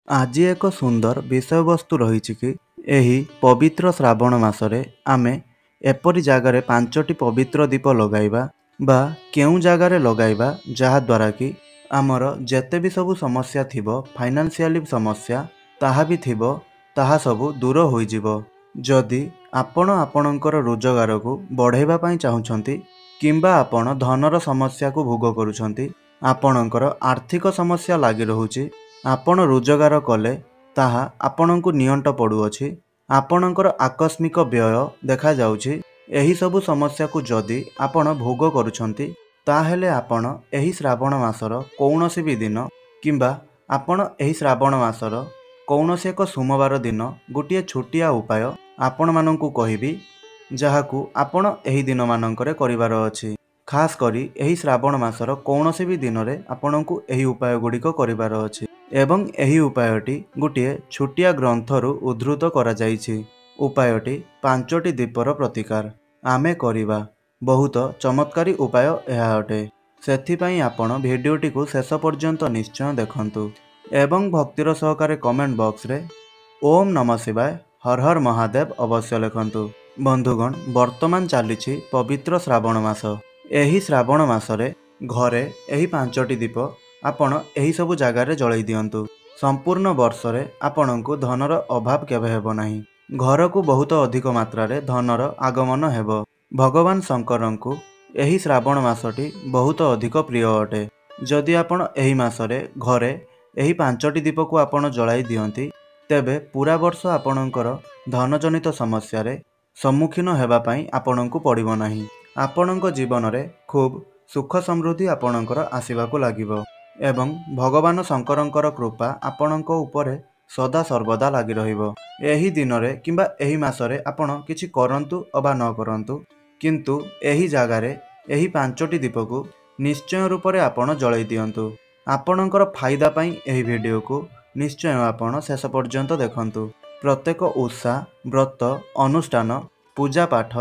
आज एक सुंदर विषयवस्तु रही कि एही पवित्र श्रावण मासरे आमे एपरी जगार पांचटी पवित्र दीप लगाइबा बा केउ जगार लगाइबा जहाद्वारा कि आमर जेते भी सबु समस्या थिबो फाइनान्शियली समस्या ताहा भी थिबो ताहा सबु दूर होइजिबो। जदि आपण आपणकर रोजगार को बढ़ाइबा पई चाहुछंती किंबा आपण धनर समस्या को भोग करूछंती, आपणकर आर्थिक समस्या लागि रहुछि, आपण रोजगार कले ताहा आपणଙ୍କୁ नियंट पड़ुअछि, आपणकर आकस्मिक व्यय देखा जाउछि, एही सबु समस्या को जदि आपण भोग करूछंती ताहेले आपण एही श्रावण मासर कौनसी भी दिन किंबा आपण एही श्रावण मासर कौनसी एक सोमवार दिन गोटे छोटिया उपाय आपण माननकु कहिबी जहाकू आपण एही दिन माननकरे करिवार अछि। खास करी एही श्रावण मासर कौनसी भी दिन रे आपणଙ୍କୁ एही उपाय गुड़िक करिवार अछि एवं एही उपायटी गोटे छोटिया ग्रंथरु उद्धृत करा जाइछि। उपायटी पांचटी दीपर प्रतिकार आमे करिबा बहुत चमत्कारी उपाय एहा अटे। सेथिपई आपण भिडियोटी को शेष पर्यंत निश्चय देखंतु एवं भक्तिर सहकारे कमेंट बॉक्स रे ओम नमः शिवाय हर हर महादेव अवश्य लिखंतु। बंधुगण, वर्तमान चलीछि पवित्र श्रावण मास। एही श्रावण मासरे घरे एही पांचटी दीप आपण एही सबु जगार जळाई दियंतु। संपूर्ण वर्षरे आपणଙ୍କୁ धनर अभाव केबे हेबो नाही। घर को बहुत अधिक मात्रा रे धनर आगमन हेबो। भगवान शंकरଙ୍କୁ एही श्रावण मासटी बहुत अधिक प्रिय अटे। जदि आपण एही मासरे घरे एही पांचटी दीप को आपण जळाई दियंती तेबे पूरा वर्ष आपणଙ୍କର धनजनित समस्या रे सम्मुखीन हेबा पई आपणଙ୍କୁ पड़िबो नाही। आपणଙ୍କ जीवन रे खूब सुख समृद्धि आपणଙ୍କର आसीबाकू लागिबो एवं भगवान शंकरଙ୍କର कृपा आपणଙ୍କ उपरे सदा सर्वदा लागि रहिबो। एही दिन रे किंबा एही मासरे आपण किछि करंतु अबा न करंतु किंतु एही जगारे एही पांचटी दीप को निश्चय रूप रे आपण जळाई दियंतु। आपणଙ୍କର फायदा पई एही वीडियो को निश्चय आपण शेष पर्यंत देखंतु। प्रत्येक ओषा व्रत अनुष्ठान पूजा पाठ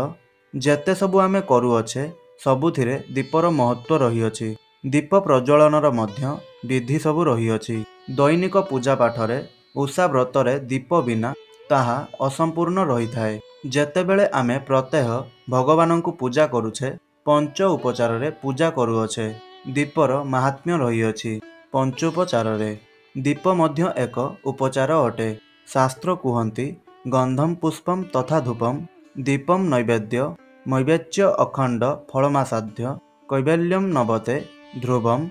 जेते सबु आमे करूअछे सबुथिरे दीपर महत्व रहिअछि। दीप प्रज्वलनर मध्य विधि सबु रहिअछि। दैनिक पूजा पाठरे ओषा व्रतरे दीप बिना ताहा असंपूर्ण रहिथाए। जेतेबेले आमे प्रत्यह भगवानଙ୍କୁ पूजा करूछे पंच उपचार रे पूजा करूअछे। दीपर महात्म्य रहिअछि। पंचोपचार रे दीप मध्य एक उपचार अटे। शास्त्र कुहंती गंधम पुष्पम तथा धूपम दीपम नैवेद्य मैवेच्य अखंड फलमासाध्य कैवल्यम नवते ध्रुवम।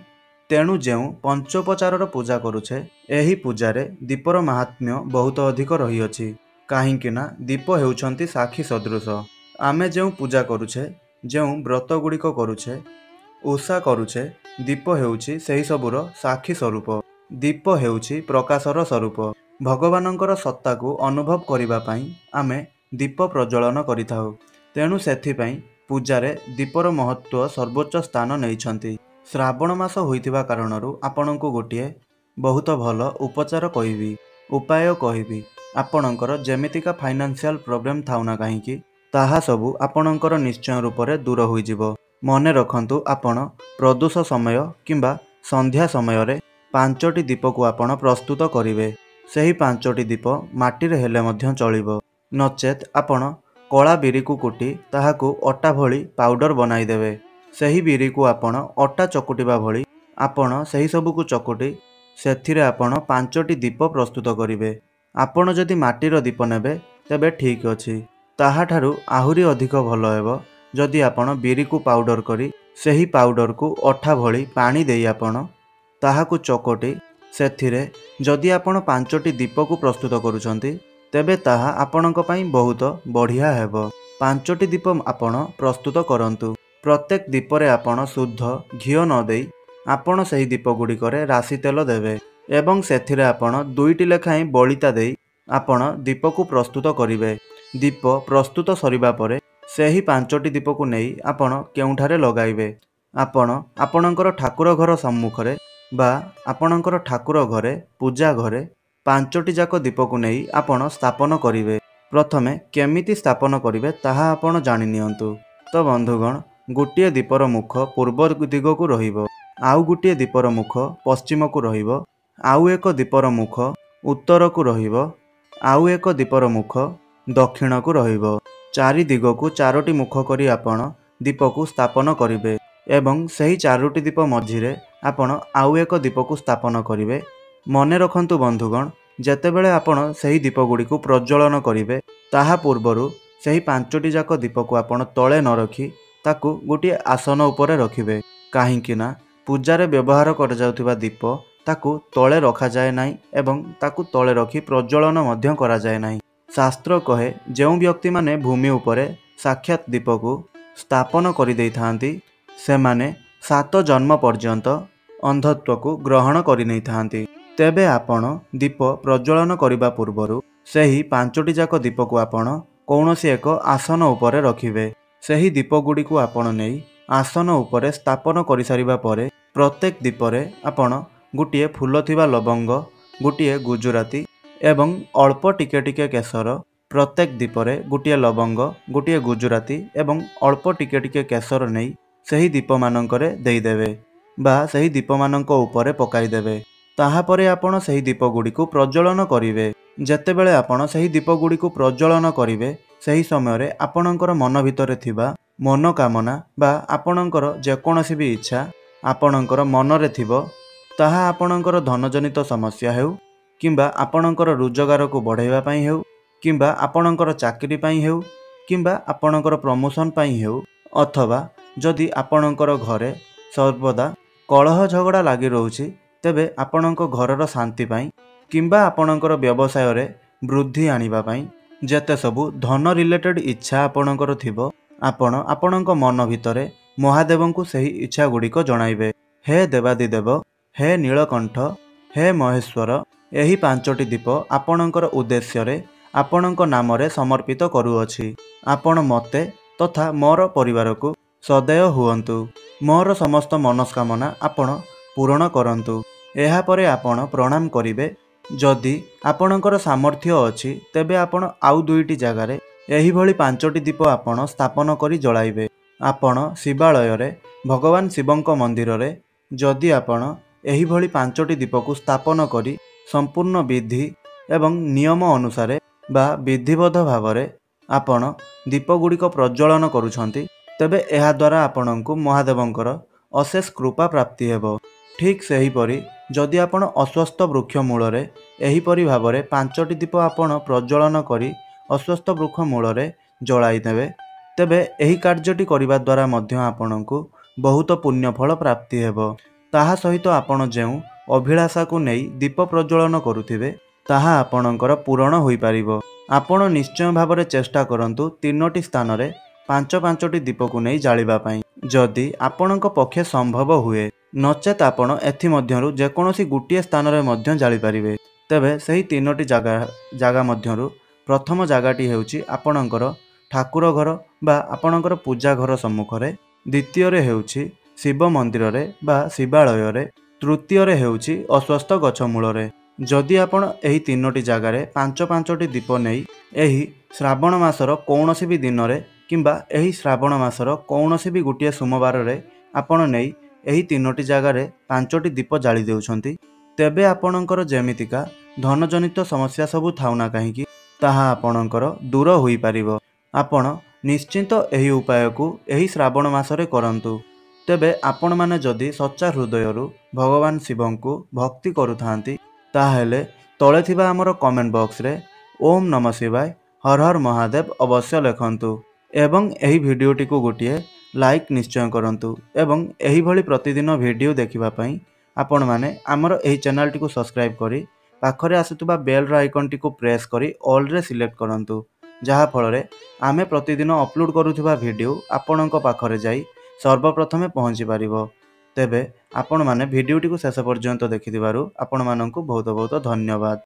तेणु जेउ पंचोपचार पूजा करूछे एही पूजारे दीपर महात्म्य बहुत अधिक रहिअछि। काहींकिना दीप हेउछंती साक्षी सदृश। आमे जेउ पूजा करूछे जेउ व्रत गुड़िक करूछे ओषा करूछे दीप हेउछि सेही सबुर साक्षी स्वरूप। दीप हेउछि प्रकाशर स्वरूप। भगवानଙ୍କର सत्ता को अनुभव करिबा पई आमे दीप प्रज्वलन करिथाउ। तेणु सेथिपई पूजारे दीपर महत्व सर्वोच्च स्थान नैछंती। श्रावण मास होइतिबा कारणरू आपणଙ୍କୁ गोटिए बहुत भल उपचार कहिबी उपाय कहिबी। आपणଙ୍କର जेमितिका फाइनान्शियल प्रॉब्लम थाउना काहींकी ताहा सबु आपणଙ୍କର निश्चय रूप रे दूर होइजिबो। मने रखंतु आपण प्रदोष समय किंबा संध्या समय रे पांचटी दीप को आपण प्रस्तुत करिवे। सही पांचटी दीप माटी रे हेले मध्य चलिबो। नचेत आपण कला बिरी को कुटी ताहाकू अटा भली पाउडर बनाई देवे। सही बिरी को आपण अटा चकुटिबा भली आपण सही सबु को चकुटी सेथिरे आपण पांचटी दीप प्रस्तुत करिवे। आपण जदि माटीर दीप नेबे तेबे ठीक अछि। ताहा ठारू आहुरी अधिक भल हेबो जदि आपण बिरी को पाउडर करी सही पाउडर को अठा भली पानी देई आपण ताहाकू चकोटी सेथिरे जदि आपण पांचटी दीप को प्रस्तुत करूछंती तेबे ताहा आपणक पई बहुत बढ़िया हेबो। पांचटी दीप आपण प्रस्तुत करंतु। प्रत्येक दीपरे आपण शुद्ध घिओ न देई आपण सही दीप गुड़िकरे राशि तेल देवे एवं सेथिरे आपण दुईटी लेखाएं बलिता देई आपण दीप को प्रस्तुत करिवे। दीप प्रस्तुत सरिबा परे सही पांचटी दीप को नेई आपण केउठारे लगाइबे। आपण आपणकर ठाकुर घर सम्मुखरे बा आपणकर ठाकुर घरे पूजा घरे पांचटी जाक दीप को नेई आपण स्थापन करिवे। प्रथमे केमिति स्थापन करिवे ताहा आपण जानि नियंतु। तो बंधुगण, गोटिए दीपर मुख पूर्व दिग को रहिबो, आउ गोटिए दीपर मुख पश्चिम को रहिबो, आउ एक दीपर मुख उत्तर को रहिबो आउ एक दीपर मुख दक्षिण को रहिबो। चारि दिगकू चारोटी मुख करी आपण दीप को स्थापन करिवे एवं सही चारोटी दीप मझिरे आपण आउ एक दीप को स्थापन करिवे। मने रखंतु बंधुगण, जेतेबेले आपण सही दीप गुडी को प्रज्वलन करिवे ताहा पूर्वरु सही पांचटी जाक दीप को आपण तळे न रखी ताकू गोटे आसन उपरे रखिवे। काहींकि ना पूजारे व्यवहार कर जाउथिबा दीप ताकू तळे रखा जाए नाही एवं ताकू तळे रखी प्रज्वलन मध्य करा जाए नाही। शास्त्र कहे जेउ व्यक्ति माने भूमि उपरे साक्षात दीप को स्थापन करि देइथांती सेमाने 7 जन्म पर्यंत अंधत्व को ग्रहण करि नै थांती। तेबे आपण दीप प्रज्वलन करिबा पूर्वरु सही पांचटी जाक दीप को आपण कौनसी एक आसन उपरे रखिवे। सही दीप गुडी को आपण नेई आसन उपरे स्थापन करि सारिबा परे प्रत्येक दीपरे आपण गोटे फूल थिबा लवंग, गोटे गुजराती एवं अल्प टिके टिके केसर प्रत्येक दीपरे गोटे लवंग, गोटे गुजराती एवं अल्प टिके टिके केसर नहीं सही दीप मानकरे देइदेवे बा सही दीप मानक उपरे पकाई देवे। ताहापरे आपण सही दीप गुडी को प्रज्वलन करिवे। जेतेबेले आपण सही दीप गुडी को प्रज्वलन करिवे सही समय रे आपणकर मन भितरे थिबा मनोकामना बा आपणकर जेकोनोसी भी इच्छा आपणकर मनरे थिबो ताहा आपणकर धनजनित समस्या हेउ किंबा आपणकर रोजगार को बढ़ाइबा पई हेउ किंबा आपणकर चाकरी पई हेउ किंबा आपणकर प्रमोशन पई हेउ अथवा जदि आपणकर घरे सर्वदा कलह झगड़ा लागि रहउछि तेबे आपणक घरर शांति पई किंबा आपणकर व्यवसाय रे वृद्धि आनिबा पई जेते सबु धन रिलेटेड इच्छा आपणकर थिबो आपण आपणक मन भितरे महादेवंकु सही इच्छा गुड़िक जणाइबे। हे देवादिदेव, हे नीलकंठ, हे महेश्वर, एही पांचटी दीप आपणकर उद्देश्य रे आपणक नाम रे समर्पित करूअछि। आपण मते तथा मोर परिवार को सदैव हुअन्तु। मोर समस्त मनस्कामना आपण पूर्ण करन्तु। एहा परे आपण प्रणाम करिवे। जदि आपणकर सामर्थ्य अछि तेबे आपण आउ दुईटी जगार एही भली पांचटी दीप आपण स्थापन करी जलाइबे। आपण शिवालय रे भगवान शिवंक मंदिर रे जदि आपण एही भली पांचटी दीप को स्थापन करी संपूर्ण विधि एवं नियम अनुसार बा विधिबद्ध भावरे आपण दीप गुड़िक प्रज्वलन करुछंती तेबे एहा द्वारा आपणଙ୍କୁ महादेवंकर अशेष कृपा प्राप्ति हेबो। ठीक सही परी जदि आपण अस्वस्थ वृक्ष मूल एहीपरी भावरे पांचटी दीप आपण प्रज्वलन करी अस्वस्थ वृक्ष मूल जलाई देवे तेबे एही कार्यटी करिबा द्वारा मध्य आपणଙ୍କୁ बहुत पुण्यफल प्राप्ति हेबो। ताहा सहित आपण जेउ अभिलाषा को नहीं दीप प्रज्वलन करुथिबे ताहा आपणଙ୍କର पूरण होई पारिबो। आपण निश्चय भावरे चेष्टा करंतु 3टी स्थान रे 5-5टी दीप को नहीं जालिबा पई जदि आपणଙ୍କ पक्षे संभव हुए नचेत आपण एथि मध्यरु जेकोनोसी गुटिए स्थान रे मध्य जाली पारिबे। तेबे सही 3टी जागा मध्यरु प्रथम जगाटी हेउची आपणଙ୍କର ठाकुर घर बा आपणଙ୍କର पूजा घर सम्मुख रे, द्वितीय रे हेउची शिव मंदिर रे बा शिवालय रे, तृतीय रे हेउची अस्वस्थ गछ मूल रे। जदि आपण एही 3टी जगार 5-5टी दीप नहीं एही श्रावण मासर कौनसी भी दिन रे किंबा एही श्रावण मासर कौनसी भी गोटे सोमवार रे आपण नहीं एही 3टी जगार 5टी दीप जाली देउछंती तेबे आपणଙ୍କର जेमितिका धनजनित समस्या सबु थाउना काहीकि ताहा आपणଙ୍କର दूर होई पारिबो। आपण निश्चिंत एही उपाय को एही श्रावण मासरे करंतु। तेबे आपण माने जदि सच्चा हृदयरु भगवान शिवंकु भक्ति करुथांती ताहेले तळे थिबा हमर कमेंट बॉक्स रे ओम नमः शिवाय हर हर महादेव अवश्य लिखंतु एवं एही भिडियोटी को गोटिए लाइक निश्चय करंतु एवं एही भली प्रतिदिन वीडियो देखिबा पई आपण माने हमर एही चैनल टी को सब्सक्राइब करी पाखरे आसुतबा बेल र आइकन टी को प्रेस करी ऑल रे सिलेक्ट करंतु जहा फल रे आमे प्रतिदिन अपलोड करूथिबा वीडियो आपणଙ୍କ पाखरे जाई सर्वप्रथमे पहुंची पारिबो। तेबे आपण माने वीडियोटी को शेष पर्यंत देखिथिबारु आपण माननकु बहुत बहुत धन्यवाद।